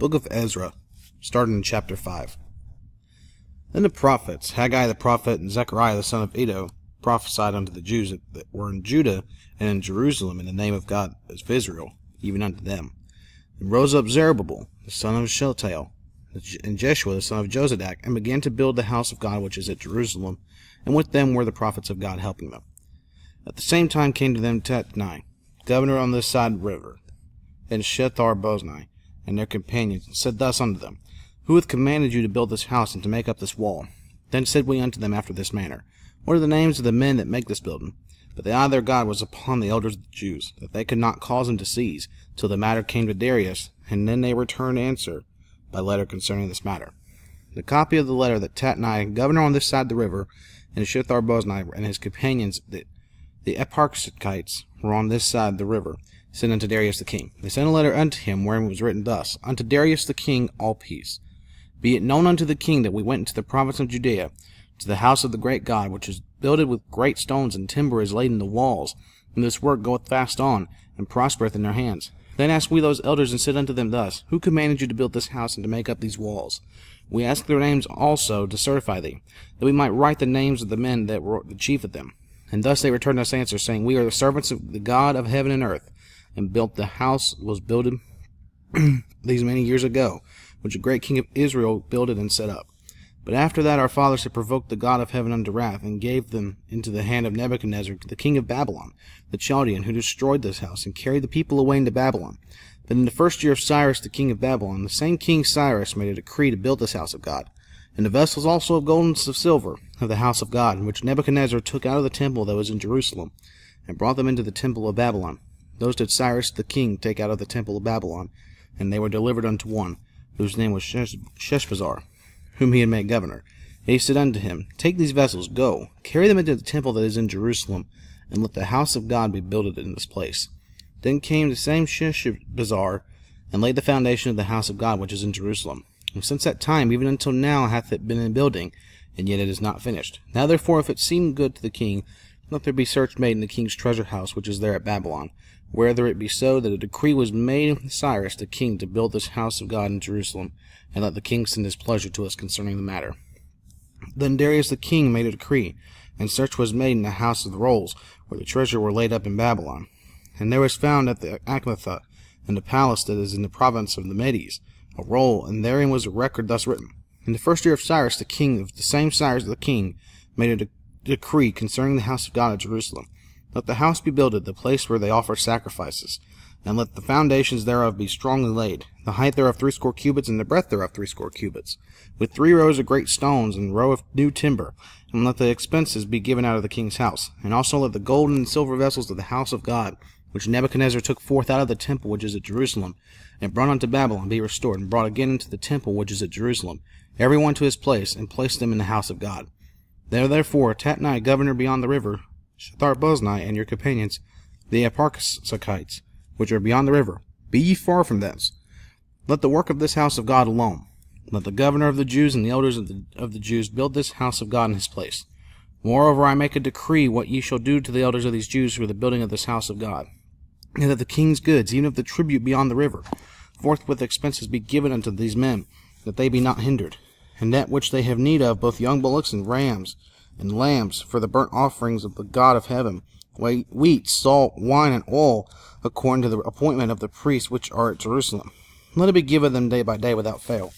Book of Ezra, starting in chapter 5. Then the prophets, Haggai the prophet and Zechariah the son of Iddo, prophesied unto the Jews that were in Judah and in Jerusalem in the name of God of Israel, even unto them. And rose up Zerubbabel the son of Shealtiel, and Jeshua the son of Jozadak, and began to build the house of God which is at Jerusalem, and with them were the prophets of God helping them. At the same time came to them Tatnai, governor on this side of the river, and Shethar-boznai, and their companions, and said thus unto them, Who hath commanded you to build this house and to make up this wall? Then said we unto them after this manner, What are the names of the men that make this building? But the eye of their God was upon the elders of the Jews, that they could not cause them to cease, till the matter came to Darius, and then they returned answer by letter concerning this matter. The copy of the letter that Tatnai, governor on this side of the river, and Shethar-boznai and his companions, the Eparchites, were on this side of the river, sent unto Darius the king. They sent a letter unto him, wherein was written thus, Unto Darius the king, all peace. Be it known unto the king that we went into the province of Judea, to the house of the great God, which is builded with great stones, and timber is laid in the walls, and this work goeth fast on, and prospereth in their hands. Then asked we those elders, and said unto them thus, Who commanded you to build this house, and to make up these walls? We asked their names also to certify thee, that we might write the names of the men that were the chief of them. And thus they returned us answer, saying, We are the servants of the God of heaven and earth, and built the house was builded these many years ago, which a great king of Israel builded and set up. But after that our fathers had provoked the God of heaven unto wrath, and gave them into the hand of Nebuchadnezzar, the king of Babylon, the Chaldean, who destroyed this house, and carried the people away into Babylon. But in the first year of Cyrus the king of Babylon, the same king Cyrus made a decree to build this house of God, and the vessels also of gold and of silver of the house of God, which Nebuchadnezzar took out of the temple that was in Jerusalem, and brought them into the temple of Babylon. Those did Cyrus the king take out of the temple of Babylon, and they were delivered unto one, whose name was Sheshbazzar, whom he had made governor. And he said unto him, Take these vessels, go, carry them into the temple that is in Jerusalem, and let the house of God be builded in this place. Then came the same Sheshbazzar, and laid the foundation of the house of God which is in Jerusalem. And since that time, even until now, hath it been in building, and yet it is not finished. Now therefore, if it seem good to the king, let there be search made in the king's treasure house which is there at Babylon, whether it be so that a decree was made of Cyrus the king to build this house of God in Jerusalem, and let the king send his pleasure to us concerning the matter. Then Darius the king made a decree, and search was made in the house of the rolls, where the treasure were laid up in Babylon. And there was found at the Akmatha, in the palace that is in the province of the Medes, a roll, and therein was a record thus written. In the first year of Cyrus the king, of the same Cyrus the king, made a decree concerning the house of God at Jerusalem. Let the house be builded, the place where they offer sacrifices, and let the foundations thereof be strongly laid, the height thereof 60 cubits, and the breadth thereof 60 cubits, with 3 rows of great stones, and a row of new timber, and let the expenses be given out of the king's house, and also let the gold and silver vessels of the house of God, which Nebuchadnezzar took forth out of the temple which is at Jerusalem, and brought unto Babylon, be restored, and brought again into the temple which is at Jerusalem, every one to his place, and placed them in the house of God. There therefore Tatnai, governor beyond the river, Shethar-boznai, and your companions, the Eparchites, which are beyond the river, be ye far from thence. Let the work of this house of God alone. Let the governor of the Jews and the elders of the Jews build this house of God in his place. Moreover, I make a decree what ye shall do to the elders of these Jews for the building of this house of God, and that the king's goods, even of the tribute beyond the river, forthwith expenses be given unto these men, that they be not hindered, and that which they have need of, both young bullocks and rams and lambs, for the burnt offerings of the God of heaven, wheat, salt, wine, and oil, according to the appointment of the priests which are at Jerusalem. Let it be given them day by day without fail,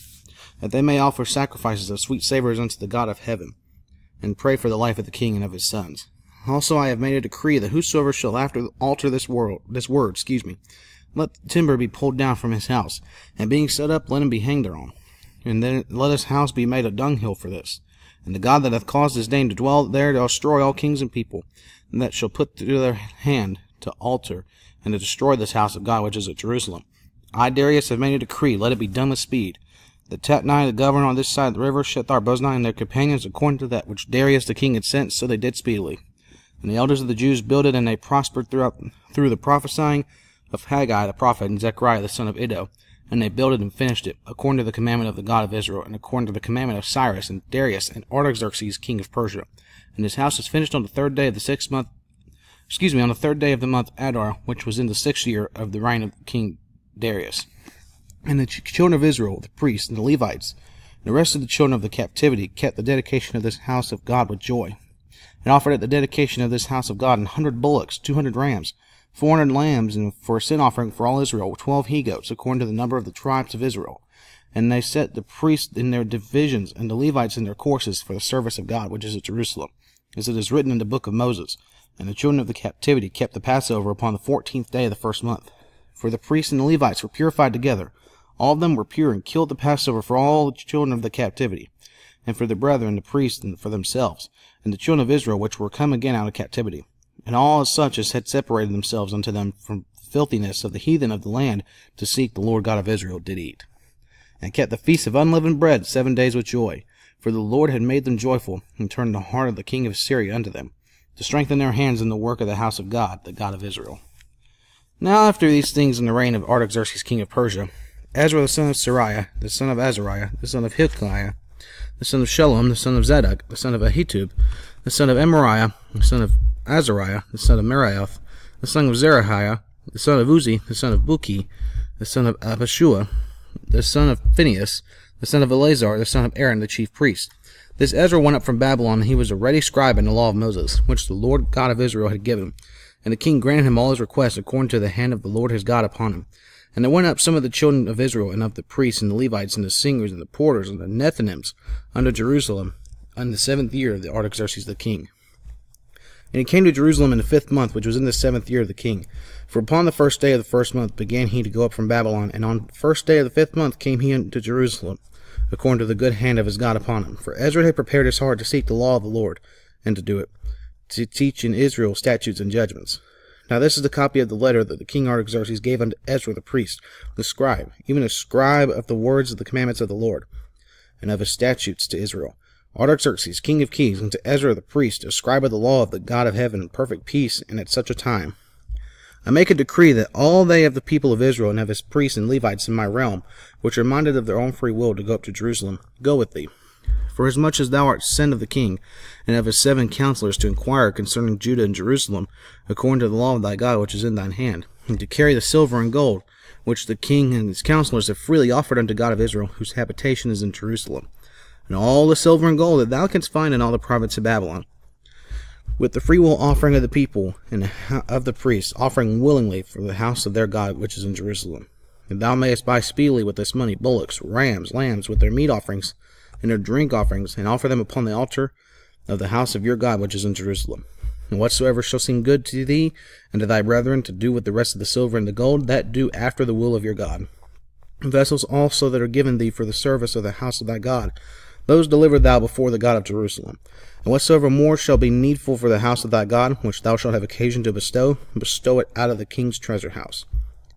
that they may offer sacrifices of sweet savours unto the God of heaven, and pray for the life of the king and of his sons. Also I have made a decree that whosoever shall after alter this word, let timber be pulled down from his house, and being set up, let him be hanged thereon. And then let his house be made a dunghill for this. And the God that hath caused his name to dwell there to destroy all kings and people, and that shall put to their hand to alter and to destroy this house of God which is at Jerusalem. I, Darius, have made a decree, let it be done with speed. The Tatnai, the governor on this side of the river, Shethar-boznai, and their companions, according to that which Darius the king had sent, so they did speedily. And the elders of the Jews builded, and they prospered through the prophesying of Haggai the prophet and Zechariah the son of Iddo, and they builded and finished it, according to the commandment of the God of Israel, and according to the commandment of Cyrus and Darius and Artaxerxes king of Persia. And his house was finished on the 3rd day of the 6th month, on the 3rd day of the month Adar, which was in the 6th year of the reign of King Darius. And the children of Israel, the priests and the Levites, and the rest of the children of the captivity, kept the dedication of this house of God with joy, and offered at the dedication of this house of God 100 bullocks, 200 rams, 400 lambs, and for a sin offering for all Israel, 12 he-goats, according to the number of the tribes of Israel. And they set the priests in their divisions, and the Levites in their courses, for the service of God, which is at Jerusalem, as it is written in the book of Moses. And the children of the captivity kept the Passover upon the 14th day of the first month. For the priests and the Levites were purified together. All of them were pure, and killed the Passover for all the children of the captivity, and for the brethren, the priests, and for themselves, and the children of Israel, which were come again out of captivity. And all such as had separated themselves unto them from the filthiness of the heathen of the land, to seek the Lord God of Israel, did eat. And kept the feast of unleavened bread 7 days with joy, for the Lord had made them joyful, and turned the heart of the king of Assyria unto them, to strengthen their hands in the work of the house of God, the God of Israel. Now after these things, in the reign of Artaxerxes king of Persia, Ezra the son of Sariah, the son of Azariah, the son of Hilkiah, the son of Shallum, the son of Zadok, the son of Ahitub, the son of Amariah, the son of Azariah, the son of Meraioth, the son of Zerahiah, the son of Uzi, the son of Buki, the son of Abishua, the son of Phinehas, the son of Eleazar, the son of Aaron, the chief priest. This Ezra went up from Babylon, and he was a ready scribe in the law of Moses, which the Lord God of Israel had given him. And the king granted him all his requests according to the hand of the Lord his God upon him. And there went up some of the children of Israel, and of the priests, and the Levites, and the singers, and the porters, and the Nethinims, unto Jerusalem, in the 7th year of the Artaxerxes the king. And he came to Jerusalem in the 5th month, which was in the 7th year of the king. For upon the 1st day of the 1st month began he to go up from Babylon, and on the 1st day of the 5th month came he unto Jerusalem, according to the good hand of his God upon him. For Ezra had prepared his heart to seek the law of the Lord, and to do it, to teach in Israel statutes and judgments. Now this is the copy of the letter that the king Artaxerxes gave unto Ezra the priest, the scribe, even a scribe of the words of the commandments of the Lord, and of his statutes to Israel. Artaxerxes, king of kings, unto Ezra the priest, a scribe of the law of the God of heaven, in perfect peace, and at such a time. I make a decree that all they of the people of Israel, and of his priests and Levites in my realm, which are minded of their own free will to go up to Jerusalem, go with thee. For as much as thou art sent of the king, and of his 7 counselors, to inquire concerning Judah and Jerusalem, according to the law of thy God which is in thine hand, and to carry the silver and gold, which the king and his counselors have freely offered unto God of Israel, whose habitation is in Jerusalem, and all the silver and gold that thou canst find in all the province of Babylon, with the freewill offering of the people and of the priests, offering willingly for the house of their God which is in Jerusalem. And thou mayest buy speedily with this money bullocks, rams, lambs, with their meat offerings, and their drink offerings, and offer them upon the altar of the house of your God which is in Jerusalem. And whatsoever shall seem good to thee and to thy brethren to do with the rest of the silver and the gold, that do after the will of your God. And vessels also that are given thee for the service of the house of thy God, those deliver thou before the God of Jerusalem. And whatsoever more shall be needful for the house of thy God, which thou shalt have occasion to bestow, bestow it out of the king's treasure house.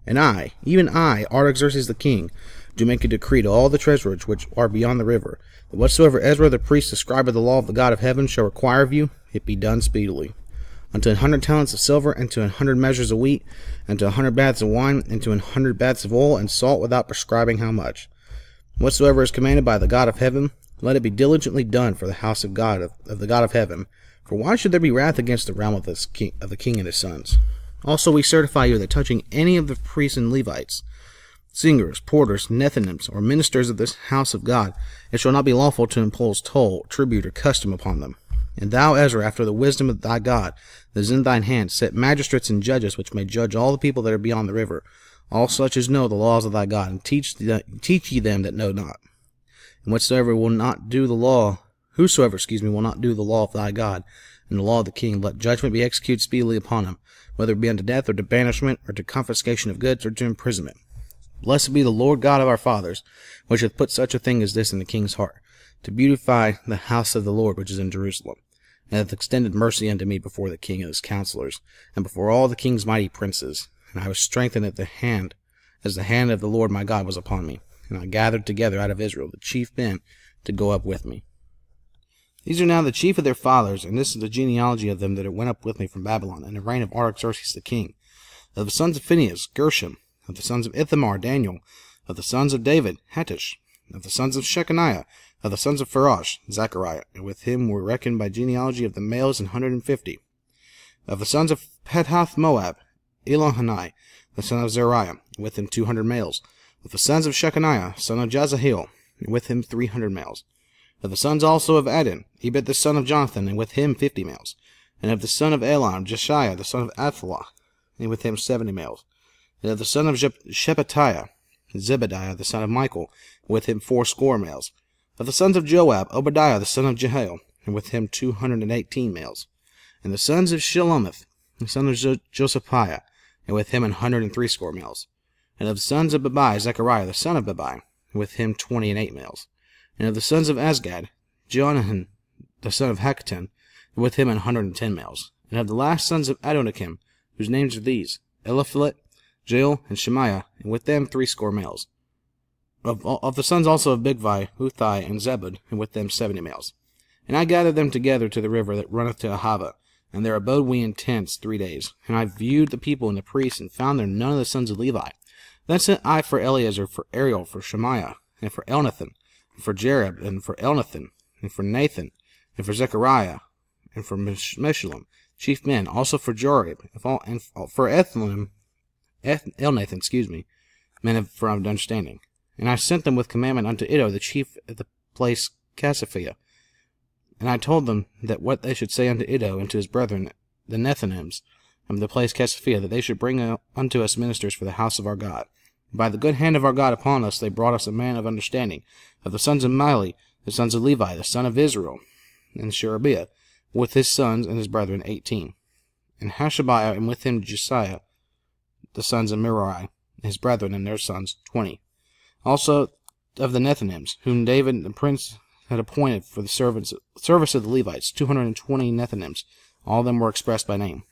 And I, even I, Artaxerxes the king, do make a decree to all the treasurers which are beyond the river, that whatsoever Ezra the priest, the scribe of the law of the God of heaven, shall require of you, it be done speedily. Unto 100 talents of silver, and to 100 measures of wheat, and to 100 baths of wine, and to 100 baths of oil, and salt, without prescribing how much. Whatsoever is commanded by the God of heaven, let it be diligently done for the house of God of the God of heaven. For why should there be wrath against the realm of the king and his sons? Also we certify you that touching any of the priests and Levites, singers, porters, Nethinims, or ministers of this house of God, it shall not be lawful to impose toll, tribute, or custom upon them. And thou, Ezra, after the wisdom of thy God that is in thine hand, set magistrates and judges which may judge all the people that are beyond the river, all such as know the laws of thy God, and teach ye them that know not. And whosoever will not do the law of thy God, and the law of the king, let judgment be executed speedily upon him, whether it be unto death, or to banishment, or to confiscation of goods, or to imprisonment. Blessed be the Lord God of our fathers, which hath put such a thing as this in the king's heart, to beautify the house of the Lord which is in Jerusalem, and hath extended mercy unto me before the king and his counselors, and before all the king's mighty princes. And I was strengthened as the hand of the Lord my God was upon me. And I gathered together out of Israel the chief men to go up with me. These are now the chief of their fathers, and this is the genealogy of them that went up with me from Babylon, in the reign of Artaxerxes the king. Of the sons of Phinehas, Gershom. Of the sons of Ithamar, Daniel. Of the sons of David, Hattush. Of the sons of Shechaniah. Of the sons of Pharosh, Zechariah. And with him were reckoned by genealogy of the males 150. Of the sons of Pethath Moab, Elonhanai, the son of Zeriah, with him 200 males. Of the sons of Shechaniah, son of Jazahiel, and with him 300 males. Of the sons also of Adin, Ebed the son of Jonathan, and with him 50 males. And of the son of Elam, Jeshiah the son of Athlah, and with him 70 males. And of the son of Shephatiah, Zebediah the son of Michael, and with him 80 males. Of the sons of Joab, Obadiah the son of Jehiel, and with him 218 males. And the sons of Shelomith, the son of Josaphiah, and with him 180 males. And of the sons of Babai, Zechariah the son of Babai, and with him 28 males. And of the sons of Azgad, Johanan the son of Hakatan, and with him 110 males. And of the last sons of Adonikim, whose names are these, Eliphalet, Jael, and Shemaiah, and with them 80 males. Of the sons also of Bigvai, Uthai, and Zebud, and with them 70 males. And I gathered them together to the river that runneth to Ahava, and there abode we in tents 3 days. And I viewed the people and the priests, and found there none of the sons of Levi. Then sent I for Eleazar, for Ariel, for Shemaiah, and for Elnathan, and for Jereb, and for Elnathan, and for Nathan, and for Zechariah, and for Meshullam, chief men, also for Jorib, and for Elnathan, men of understanding. And I sent them with commandment unto Iddo, the chief of the place Cassiphia. And I told them that what they should say unto Iddo and to his brethren, the Nethinims, of the place Cassiphia, that they should bring unto us ministers for the house of our God. And by the good hand of our God upon us, they brought us a man of understanding, of the sons of Mali, the sons of Levi, the son of Israel, and Sherebiah, with his sons and his brethren 18. And Hashabiah, and with him Jesiah, the sons of Merari, his brethren and their sons 20. Also of the Nethinims, whom David the prince had appointed for the service of the Levites, 220 Nethinims. All of them were expressed by name.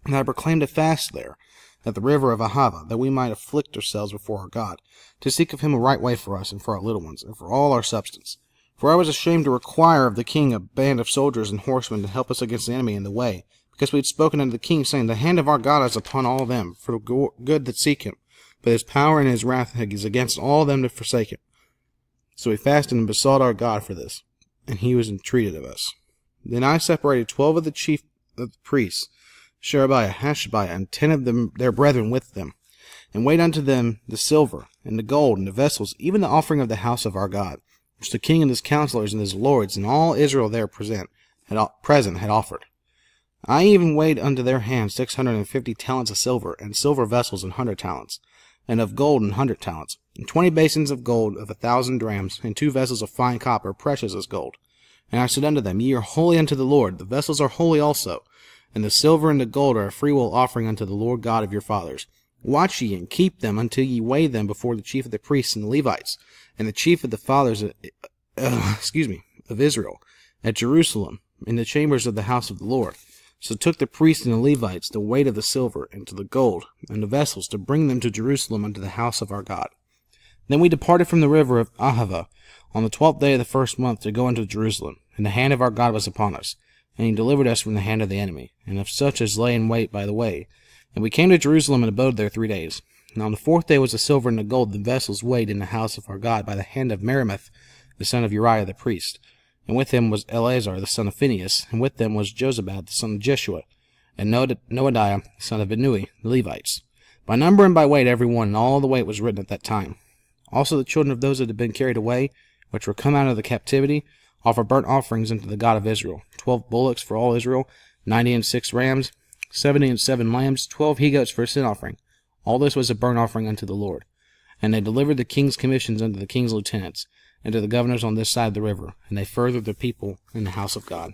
And I proclaimed a fast there, at the river of Ahava, that we might afflict ourselves before our God, to seek of him a right way for us and for our little ones, and for all our substance. For I was ashamed to require of the king a band of soldiers and horsemen to help us against the enemy in the way, because we had spoken unto the king, saying, The hand of our God is upon all them, for the good that seek him, but his power and his wrath is against all them that forsake him. So we fasted and besought our God for this, and he was entreated of us. Then I separated 12 of the chief of the priests, Sherebiah, Hashabiah, and 10 of them their brethren with them, and weighed unto them the silver, and the gold, and the vessels, even the offering of the house of our God, which the king and his counselors and his lords and all Israel there present had offered. I even weighed unto their hands 650 talents of silver, and silver vessels 100 talents, and of gold 100 talents, and 20 basins of gold of 1,000 drams, and 2 vessels of fine copper, precious as gold. And I said unto them, Ye are holy unto the Lord, the vessels are holy also, and the silver and the gold are a freewill offering unto the Lord God of your fathers. Watch ye and keep them until ye weigh them before the chief of the priests and the Levites, and the chief of the fathers of Israel, at Jerusalem, in the chambers of the house of the Lord. So took the priests and the Levites the weight of the silver, and to the gold, and the vessels, to bring them to Jerusalem unto the house of our God. Then we departed from the river of Ahava on the 12th day of the first month to go unto Jerusalem, and the hand of our God was upon us, and he delivered us from the hand of the enemy, and of such as lay in wait by the way. And we came to Jerusalem and abode there 3 days. And on the 4th day was the silver and the gold, the vessels weighed in the house of our God by the hand of Meremoth, the son of Uriah the priest. And with him was Eleazar the son of Phinehas, and with them was Jozabad the son of Jeshua, and Noadiah the son of Binnui, the Levites. By number and by weight every one, and all the weight was written at that time. Also the children of those that had been carried away, which were come out of the captivity, offer burnt offerings unto the God of Israel, 12 bullocks for all Israel, 96 rams, 77 lambs, 12 he-goats for a sin offering. All this was a burnt offering unto the Lord. And they delivered the king's commissions unto the king's lieutenants, and to the governors on this side of the river, and they furthered the people in the house of God.